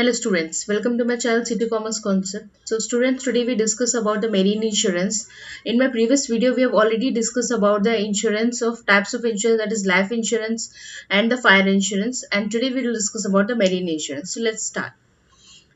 Hello students, welcome to my channel City Commerce Concept. So students, today we discuss about the marine insurance. In my previous video, we have already discussed about the insurance of types of insurance, that is life insurance and the fire insurance. And today we will discuss about the marine insurance. So let's start.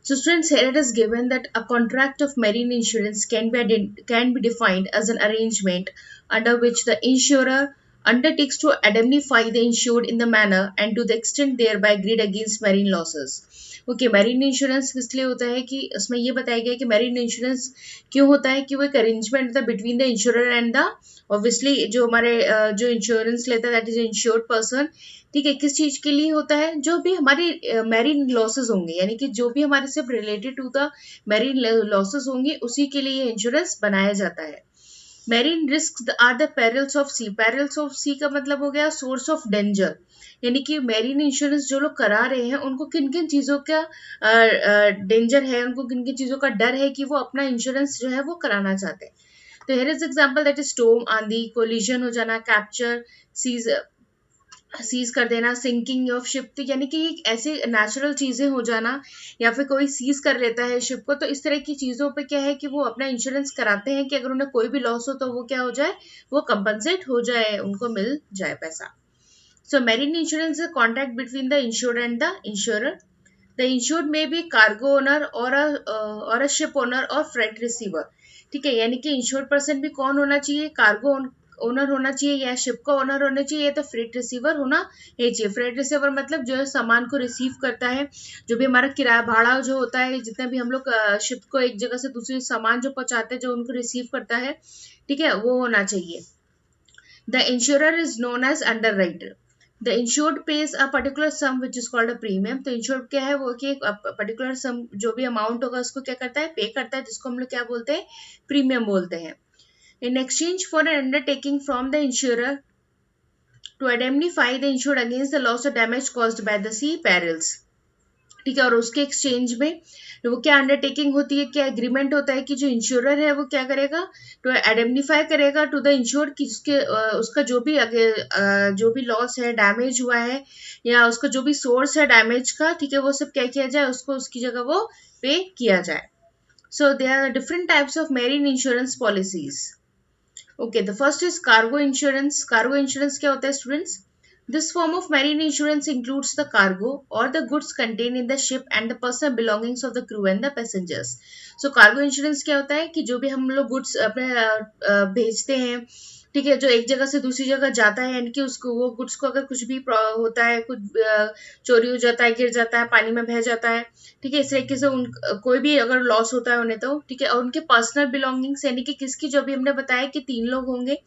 So students, here it is given that a contract of marine insurance can be defined as an arrangement under which the insurer undertakes to indemnify the insured in the manner and to the extent thereby agreed against marine losses. Okay, marine insurance किस लिए होता है कि उसमें ये बताया गया कि मैरीन इंश्योरेंस क्यों होता है कि वो एक अरेंजमेंट होता है between the insurer and the obviously जो हमारे जो इंश्योरेंस लेता है दैट इज इंश्योर्ड पर्सन। ठीक है, किस चीज के लिए होता है? जो भी हमारे मैरीन लॉसेस होंगे, यानी कि जो भी हमारे सिर्फ related to the marine losses होंगे उसी के लिए इंश्योरेंस बनाया जाता है। Marine risk are the perils of sea. Perils of sea का मतलब हो गया सोर्स ऑफ डेंजर, यानी कि मैरीन इंश्योरेंस जो लोग करा रहे हैं उनको किन किन चीजों का डेंजर है, उनको किन किन चीजों का डर है कि वो अपना इंश्योरेंस जो है वो कराना चाहते हैं। तो here is example that is storm, आंधी, कोलिजन हो जाना, कैप्चर, सीज कर देना, सिंकिंग ऑफ शिप। तो यानी कि ऐसे नेचुरल चीजें हो जाना या फिर कोई सीज कर लेता है शिप को, तो इस तरह की चीजों पे क्या है कि वो अपना इंश्योरेंस कराते हैं कि अगर उन्हें कोई भी लॉस हो तो वो क्या हो जाए, वो कंपनसेट हो जाए, उनको मिल जाए पैसा। So marine insurance is contract between the insured and the insurer. The insured may be cargo owner और अ शिप ओनर और फ्रेट रिसीवर। ठीक है, यानी कि इंश्योर्ड पर्सन भी कौन होना चाहिए? कार्गो ओनर होना चाहिए या शिप का ओनर होना चाहिए, तो फ्रेट रिसीवर होना ही चाहिए। फ्रेट रिसीवर मतलब जो है सामान को रिसीव करता है, जो भी हमारा किराया भाड़ा जो होता है, जितना भी हम लोग शिप को एक जगह से दूसरी सामान जो पहुंचाते हैं, जो उनको रिसीव करता है, ठीक है, वो होना चाहिए। The insurer is known as underwriter. The insured pays a particular sum which is called a premium. तो insured क्या है? वो कि एक particular sum जो भी amount होगा उसको क्या करता है? पे करता है, जिसको हम लोग क्या बोलते हैं? प्रीमियम बोलते हैं। In exchange for an undertaking from the insurer to indemnify the insured against the loss or damage caused by the sea perils. ठीक है, और उसके एक्सचेंज में वो क्या अंडरटेकिंग होती है, क्या एग्रीमेंट होता है कि जो इंश्योरर है वो क्या करेगा, तो एडेमनीफाई करेगा टू द इंश्योर कि उसका जो भी लॉस है, डैमेज हुआ है, या उसका जो भी सोर्स है डैमेज का, ठीक है, वो सब क्या किया जाए, उसको उसकी जगह वो पे किया जाए। So there are different types of marine insurance policies. Okay, the first is cargo insurance. Cargo insurance क्या होता है students? This form of marine insurance includes the cargo or the goods contained in the ship and the personal belongings of the crew and the passengers. So cargo insurance क्या होता है कि जो भी हम लोग goods अपने भेजते हैं, ठीक है, जो एक जगह से दूसरी जगह जाता है, यानी कि उसको वो गुड्स को अगर कुछ भी होता है, कुछ चोरी हो जाता है, गिर जाता है, पानी में बह जाता है, ठीक है, इस तरीके से उन कोई भी अगर लॉस होता है उन्हें, तो ठीक है, और उनके पर्सनल बिलोंगिंग्स यानी कि किसकी, जो भी हमने बताया कि 3 लोग होंगे,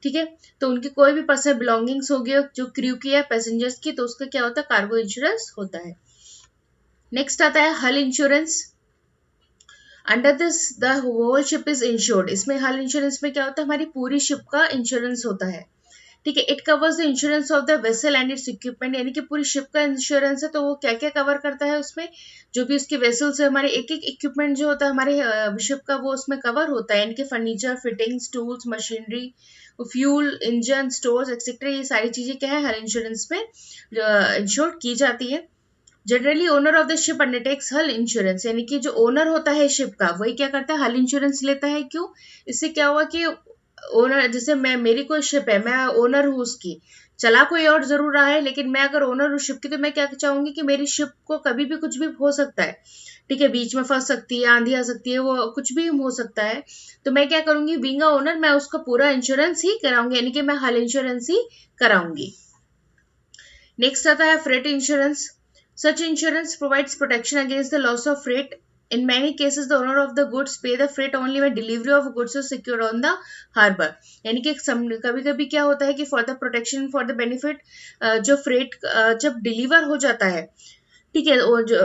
ठीक है, तो उनकी कोई भी पर्सनल बिलोंगिंग्स होगी जो क्रू की या पैसेंजर्स की, तो उसका क्या होता है? कार्गो इंश्योरेंस होता है। नेक्स्ट आता है hull insurance. Under this the whole ship is insured. इसमें हल इंश्योरेंस में क्या होता है? हमारी पूरी शिप का इंश्योरेंस होता है। ठीक है, it covers the insurance of the vessel and it's equipment, यानी कि पूरी शिप का इंश्योरेंस है, तो वो क्या क्या कवर करता है उसमें? जो भी उसके वेसल्स है, हमारे एक एक इक्विपमेंट जो होता है हमारे शिप का, वो उसमें कवर होता है, यानी कि furniture, fittings, tools, machinery, fuel, engine, stores etcetera, ये सारी चीजें क्या है, हर इंश्योरेंस में इंश्योर की जाती है। Generally owner of the ship undertakes हल इंश्योरेंस, यानी कि जो ओनर होता है शिप का, वही क्या करता है? हल इंश्योरेंस लेता है। क्यों? इससे क्या हुआ कि ओनर, जैसे मेरी कोई शिप है, मैं ओनर हूँ उसकी, चला कोई और जरूर रहा है, लेकिन मैं अगर ओनर हूँ शिप की, तो मैं क्या चाहूंगी कि मेरी शिप को कभी भी कुछ भी हो सकता है, ठीक है, बीच में फंस सकती है, आंधी आ सकती है, वो कुछ भी हो सकता है, तो मैं क्या करूंगी, बीइंग अ ओनर, मैं उसका पूरा इंश्योरेंस ही कराऊंगी, यानी कि मैं हल इंश्योरेंस ही कराऊंगी। नेक्स्ट आता है freight insurance. Such insurance provides protection against the loss of freight. In many cases, the owner of the goods pay the freight only when delivery of goods is secured on the harbor. यानी कि कभी कभी क्या होता है कि for the protection, for the benefit, जो freight जब डिलीवर हो जाता है, ठीक है, और जो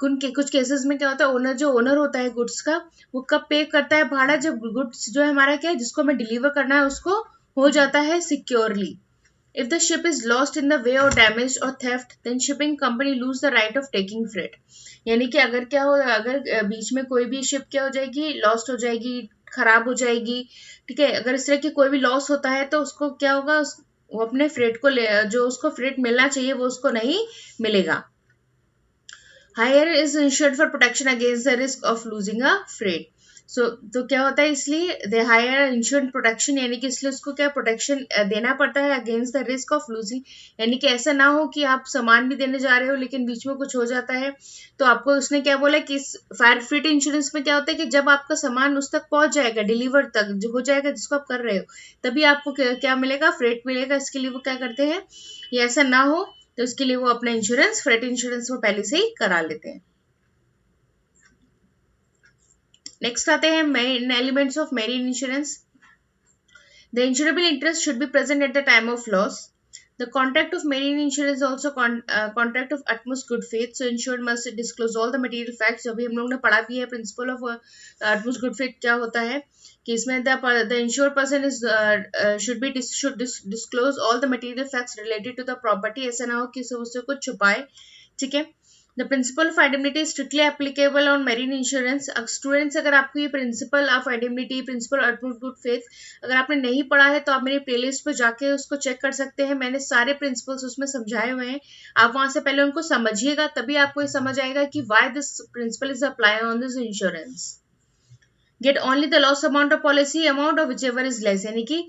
कुछ केसेस में क्या होता है, जो ओनर होता है गुड्स का, वो कब पे करता है भाड़ा? जब गुड्स जो है हमारा क्या है, जिसको हमें डिलीवर करना है, उसको हो जाता है securely. If the ship is lost in the way or damaged or theft, then shipping company lose the right of taking freight. यानी कि अगर क्या हो, अगर बीच में कोई भी शिप क्या हो जाएगी, लॉस्ट हो जाएगी, खराब हो जाएगी, ठीक है, अगर इस तरह की कोई भी लॉस होता है, तो उसको क्या होगा, वो अपने फ्रेट को जो उसको फ्रेट मिलना चाहिए वो उसको नहीं मिलेगा। Hirer is insured for protection against the risk of losing a freight. So तो क्या होता है, इसलिए द हायर इंश्योर्ड प्रोटेक्शन, यानी कि इसलिए उसको क्या प्रोटेक्शन देना पड़ता है against the risk of losing, यानी कि ऐसा ना हो कि आप सामान भी देने जा रहे हो लेकिन बीच में कुछ हो जाता है। तो आपको उसने क्या बोला कि इस फायर फ्रेट इंश्योरेंस में क्या होता है कि जब आपका सामान उस तक पहुंच जाएगा, डिलीवर तक जो हो जाएगा जिसको आप कर रहे हो, तभी आपको क्या मिलेगा, फ्रेट मिलेगा। इसके लिए वो क्या करते हैं, ये ऐसा ना हो तो उसके लिए वो अपना इंश्योरेंस, फ्रेट इंश्योरेंस वो पहले से ही करा लेते हैं। नेक्स्ट आते हैं main elements of marine insurance. The insurable interest should be present at the time of loss. The contract of marine insurance is also contract of utmost good faith. So insured must disclose all the material facts. अभी हम लोग ने पढ़ा भी है principle of utmost good faith क्या होता है, कि इसमें the insured person is should disclose all the material facts related to the property. ऐसा ना हो कि उससे कुछ छुपाए, ठीक है। The principle of identity strictly applicable on marine insurance. Students, अगर आपको ये principle of identity, principle of good faith अगर आपने नहीं पढ़ा है तो आप मेरी प्लेलिस्ट पर जाके उसको चेक कर सकते हैं। मैंने सारे प्रिंसिपल्स उसमें समझाए हुए हैं, आप वहां से पहले उनको समझिएगा, तभी आपको ये समझ आएगा कि why this principle is apply on this insurance. Get only the loss amount of policy amount और विच एवर इज लेस, यानी कि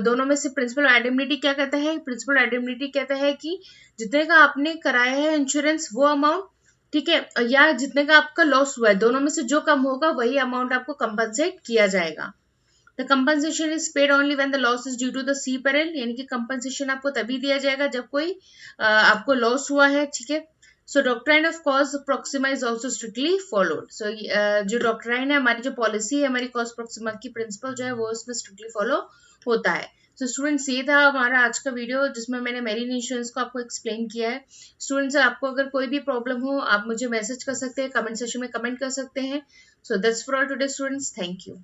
दोनों में से प्रिंसिपल आइडेंटिटी क्या कहता है, प्रिंसिपल आइडेंटिटी कहता है कि जितने का आपने कराया है इंश्योरेंस वो अमाउंट, ठीक है, या जितने का आपका लॉस हुआ है, दोनों में से जो कम होगा वही अमाउंट आपको कंपनसेट किया जाएगा। The compensation is paid only when the loss is due to the sea peril, यानी कि कंपनसेशन आपको तभी दिया जाएगा जब कोई आपको लॉस हुआ है, ठीक है। So doctrine of cause proxima is also strictly followed. So जो डॉक्ट्राइन है, हमारी जो पॉलिसी है, हमारी कॉज प्रोक्सिमा की प्रिंसिपल जो है वो उसमें स्ट्रिक्टली फॉलो होता है। सो स्टूडेंट्स, ये था हमारा आज का वीडियो जिसमें मैंने मेरीन इंश्योरेंस को आपको एक्सप्लेन किया है। स्टूडेंट्स, आपको अगर कोई भी प्रॉब्लम हो आप मुझे मैसेज कर सकते हैं, कमेंट सेक्शन में कमेंट कर सकते हैं। So that's for all today students, thank you.